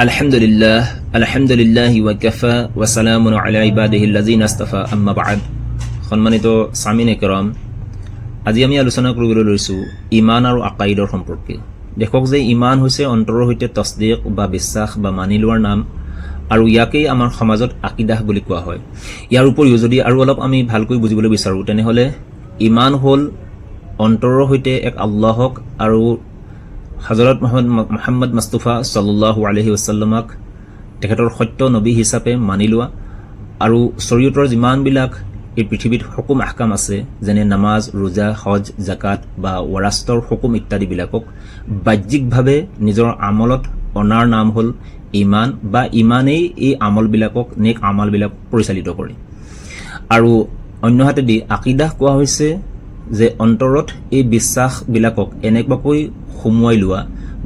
আলহামদুলিল্লাহ ওয়াকাফা ওয়া সালামুন আলা ইবাদিহিল্লাযিনা ইসতাফা আম্মা বা'দ। সম্মানিত সামিন একৰাম, আজি আমি আলোচনা কৰিবলৈ লৈছোঁ ইমান আৰু আকাইদৰ সম্পৰ্কে। দেখক যে ইমান হৈছে অন্তৰৰ সৈতে তছদিক বা বিশ্বাস বা মানি লোৱাৰ নাম, আৰু ইয়াকেই আমাৰ সমাজত আকিদাহ বুলি কোৱা হয়। ইয়াৰ উপৰিও যদি আৰু অলপ আমি ভালকৈ বুজিবলৈ বিচাৰোঁ, তেনেহ'লে ইমান হ'ল অন্তৰৰ সৈতে এক আল্লাহক আৰু হজৰত মুহাম্মদ মুস্তাফা সাল্লাল্লাহু আলাইহি ওয়াসাল্লামক তেখেতৰ সত্য নবী হিচাপে মানি লোৱা, আৰু শৰীয়তৰ যিমানবিলাক এই পৃথিৱীত হুকুম আহকাম আছে, যেনে নামাজ, ৰোজা, হজ, জাকাত বা ৱাৰাস্তৰ হুকুম ইত্যাদিবিলাকক বাহ্যিকভাৱে নিজৰ আমলত অনাৰ নাম হ'ল ইমান, বা ইমানেই এই আমলবিলাকক নেক আমালবিলাক পৰিচালিত কৰে। আৰু অন্যহাতেদি আকিদাহ কোৱা হৈছে যে অন্তৰত এই বিশ্বাসবিলাকক এনেকুৱাকৈ সুমুৱাই লোৱা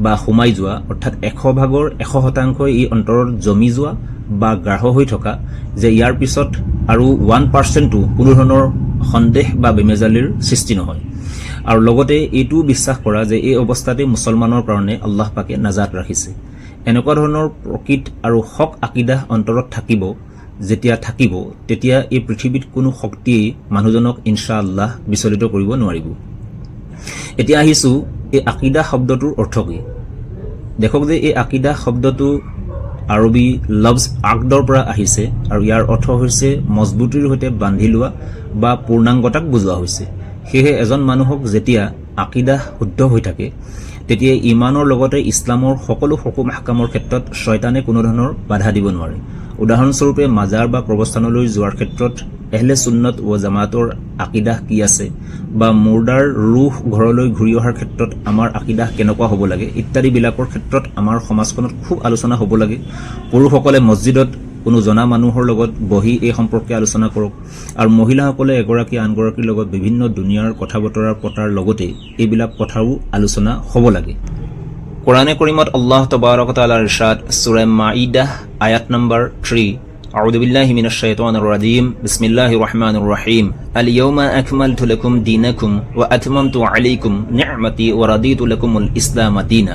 বা সোমাই যোৱা, অৰ্থাৎ 100% এই অন্তৰত জমি যোৱা বা গাঢ় হৈ থকা, যে ইয়াৰ পিছত আৰু 1%ও কোনো ধৰণৰ সন্দেহ বা বেমেজালিৰ সৃষ্টি নহয়। আৰু লগতে এইটোও বিশ্বাস কৰা যে এই অৱস্থাতে মুছলমানৰ কাৰণে আল্লাহ পাকে নাজাত ৰাখিছে। এনেকুৱা ধৰণৰ প্ৰকৃত আৰু হক আকিদাহ অন্তৰত থাকিব, যেতিয়া থাকিব তেতিয়া এই পৃথিৱীত কোনো শক্তিয়েই মানুহজনক ইনশাআল্লাহ বিচলিত কৰিব নোৱাৰিব। এতিয়া আহিছোঁ এই আকিদা শব্দটোৰ অৰ্থ কি। দেখক যে এই আকিদা শব্দটো আৰবী লফজ আকদৰ পৰা আহিছে, আৰু ইয়াৰ অৰ্থ হৈছে মজবুতিৰ সৈতে বান্ধি লোৱা বা পূৰ্ণাংগতাক বুজোৱা হৈছে। সেয়েহে এজন মানুহক যেতিয়া আকিদাহ শুদ্ধ হৈ থাকে, তেতিয়া ইমানৰ লগতে ইছলামৰ সকলো হুকুম আহকামৰ ক্ষেত্ৰত শয়তানে কোনো ধৰণৰ বাধা দিব নোৱাৰে। উদাহৰণস্বৰূপে মাজাৰ বা কবৰস্থানলৈ যোৱাৰ ক্ষেত্ৰত এহলে সুন্নত ও জামাতৰ আকিদাহ কি আছে, বা মুৰ্দাৰ ৰুহ ঘৰলৈ ঘূৰি অহাৰ ক্ষেত্ৰত আমাৰ আকিদাহ কেনেকুৱা হ'ব লাগে ইত্যাদিবিলাকৰ ক্ষেত্ৰত আমাৰ সমাজখনত খুব আলোচনা হ'ব লাগে। পুৰুষসকলে মছজিদত কোনো জনা মানুহৰ লগত বহি এই সম্পৰ্কে আলোচনা কৰক, আৰু মহিলাসকলে এগৰাকী আনগৰাকীৰ লগত বিভিন্ন দুনিয়াৰ কথা বতৰা পতাৰ লগতে এইবিলাক কথাও আলোচনা হ'ব লাগে। কোৰানে কৰিমত আল্লাহ তবাৰক ওয়া তাআলাৰ ইৰশাদ, সূৰা মাইদা আয়াত নম্বৰ 3, আউযু বিল্লাহি মিনাশ শাইতানিৰ রাজীম, বিসমিল্লাহির রহমানির রহিম, আল ইয়াউমা আকমালতু লাকুম দীনাকুম ওয়া আতমামতু আলাইকুম নি'মাতি ওয়া রাদিতু লাকুমুল ইসলাম দীনা।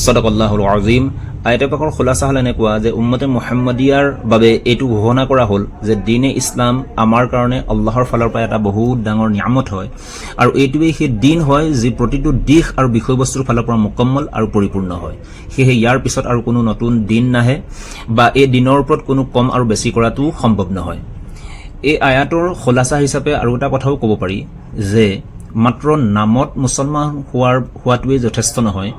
সাদাকাল্লাহুল আযীম। আয়াতৰ পাকৰ খোলাসা হ'ল এনেকুৱা যে উম্মতে মুহাম্মাদিয়াৰ বাবে এইটো ঘোষণা কৰা হ'ল যে দিনে ইছলাম আমাৰ কাৰণে আল্লাহৰ ফালৰ পৰা এটা বহুত ডাঙৰ নিয়ামত হয়, আৰু এইটোৱেই সেই দিন হয় যি প্ৰতিটো দিশ আৰু বিষয়বস্তুৰ ফালৰ পৰা মুকম্মল আৰু পৰিপূৰ্ণ হয়। সেয়েহে ইয়াৰ পিছত আৰু কোনো নতুন দিন নাহে, বা এই দিনৰ ওপৰত কোনো কম আৰু বেছি কৰাটো সম্ভৱ নহয়। এই আয়াতৰ খোলাসা হিচাপে আৰু এটা কথাও ক'ব পাৰি যে মাত্ৰ নামত মুছলমান হোৱাটোৱেই যথেষ্ট নহয়।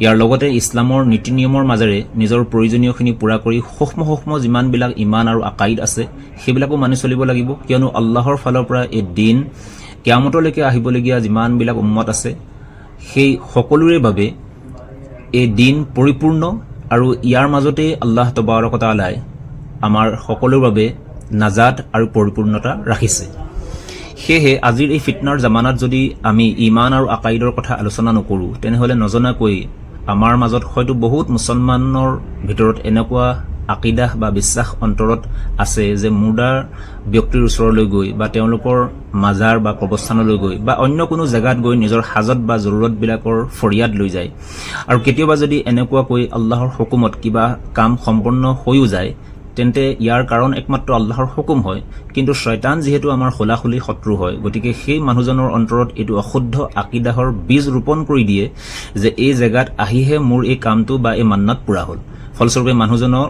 ইয়াৰ লগতে ইছলামৰ নীতি নিয়মৰ মাজেৰে নিজৰ প্ৰয়োজনীয়খিনি পূৰা কৰি সূক্ষ্ম যিমানবিলাক ইমান আৰু আকাইদ আছে সেইবিলাকো মানি চলিব লাগিব, কিয়নো আল্লাহৰ ফালৰ পৰা এই দিন কিয়ামতলৈকে আহিবলগীয়া যিমানবিলাক উম্মত আছে সেই সকলোৰে বাবে এই দিন পৰিপূৰ্ণ, আৰু ইয়াৰ মাজতেই আল্লাহ তবাৰক ওয়া তাআলাই আমাৰ সকলোৰ বাবে নাজাত আৰু পৰিপূৰ্ণতা ৰাখিছে। সেয়েহে আজিৰ এই ফিতনাৰ জামানাত যদি আমি ইমান আৰু আকাইদৰ কথা আলোচনা নকৰোঁ, তেনেহ'লে নজনাকৈ আমাৰ মাজত হয়তো বহুত মুছলমানৰ ভিতৰত এনেকুৱা আকিদাহ বা বিশ্বাস অন্তৰত আছে যে মুৰ্দাৰ ব্যক্তিৰ ওচৰলৈ গৈ বা তেওঁলোকৰ মাজাৰ বা কবৰস্থানলৈ গৈ বা অন্য কোনো জেগাত গৈ নিজৰ হাজত বা জৰুৰতবিলাকৰ ফৰিয়াদ লৈ যায়, আৰু কেতিয়াবা যদি এনেকুৱাকৈ আল্লাহৰ হুকুমত কিবা কাম সম্পন্ন হৈও যায়, তেন্তে ইয়াৰ কাৰণ একমাত্ৰ আল্লাহৰ হুকুম হয়। কিন্তু শয়তান যিহেতু আমাৰ খোলাখুলি শত্ৰু হয়, গতিকে সেই মানুহজনৰ অন্তৰত এইটো অশুদ্ধ আকিদাহৰ বীজ ৰোপণ কৰি দিয়ে যে এই জেগাত আহিহে মোৰ এই কামটো বা এই মান্নাত পূৰা হ'ল। ফলস্বৰূপে মানুহজনৰ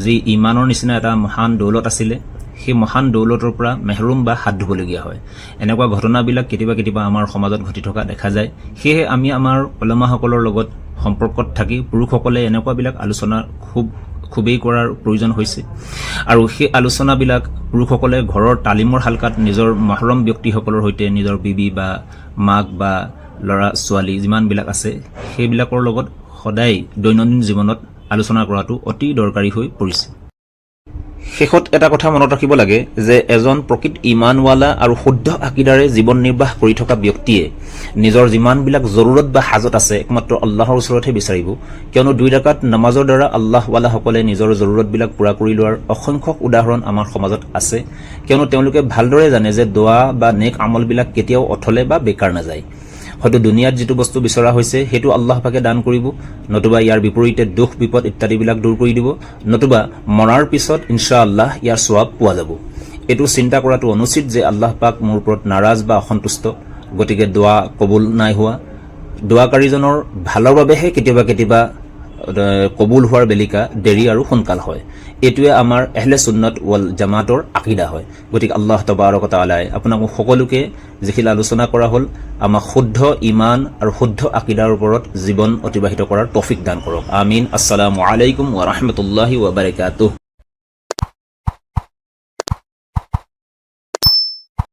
যি ইমানৰ নিচিনা এটা মহান দৌলত আছিলে, সেই মহান দৌলতৰ পৰা মেহৰুম বা হাত ধুবলগীয়া হয়। এনেকুৱা ঘটনাবিলাক কেতিয়াবা আমাৰ সমাজত ঘটি থকা দেখা যায়। সেয়েহে আমি আমাৰ উলামাসকলৰ লগত সম্পৰ্কত থাকি পুৰুষসকলে এনেকুৱাবিলাক আলোচনা খুবেই কৰাৰ প্ৰয়োজন হৈছে, আৰু সেই আলোচনাবিলাক পুৰুষসকলে ঘৰৰ তালিমৰ হালকাত নিজৰ মহৰম ব্যক্তিসকলৰ সৈতে, নিজৰ বিবি বা মাক বা ল'ৰা ছোৱালী যিমানবিলাক আছে সেইবিলাকৰ লগত সদায় দৈনন্দিন জীৱনত আলোচনা কৰাটো অতি দৰকাৰী হৈ পৰিছে। শেষত এটা কথা মনত ৰাখিব লাগে যে এজন প্ৰকৃত ইমানৱালা আৰু শুদ্ধ আকিদাৰে জীৱন নিৰ্বাহ কৰি থকা ব্যক্তিয়ে নিজৰ যিমানবিলাক জৰুৰত বা হাজত আছে একমাত্ৰ আল্লাহৰ ওচৰতহে বিচাৰিব, কিয়নো 2 ৰাকাত নামাজৰ দ্বাৰা আল্লাহৱালাসকলে নিজৰ জৰুৰতবিলাক পূৰা কৰি লোৱাৰ অসংখ্য উদাহৰণ আমাৰ সমাজত আছে, কিয়নো তেওঁলোকে ভালদৰে জানে যে দোৱা বা নেক আমলবিলাক কেতিয়াও অথলে বা বেকাৰ নাযায়। হয়তো দুনিয়াত যিটো বস্তু বিচৰা হৈছে সেইটো আল্লাহ পাকে দান কৰিব, নতুবা ইয়াৰ বিপৰীতে দুখ বিপদ ইত্যাদিবিলাক দূৰ কৰি দিব, নতুবা মৰাৰ পিছত ইনশাআল্লাহ ইয়াৰ সওয়াব পোৱা যাব। এইটো চিন্তা কৰাটো অনুচিত যে আল্লাহ পাক মোৰ ওপৰত নাৰাজ বা অসন্তুষ্ট, গতিকে দোৱা কবুল নাই হোৱা। দোৱাকাৰীজনৰ ভালৰ বাবেহে কেতিয়াবা কেতিয়াবা কবুল হোৱাৰ বেলিকা দেৰি আৰু সোনকাল হয়। এইটোৱে আমাৰ আহলে সুন্নত ওয়াল জামাতৰ আকীদা হয়। গতিকে আল্লাহ তাবাৰক তাআলাই আপোনাক সকলোকে যিখিনি আলোচনা কৰা হ'ল আমাক শুদ্ধ ইমান আৰু শুদ্ধ আকীদাৰ ওপৰত জীৱন অতিবাহিত কৰাৰ তৌফিক দান কৰক। আমিন। আসসালামু আলাইকুম ওয়া ৰাহমাতুল্লাহি ওয়া বাৰাকাতুহু।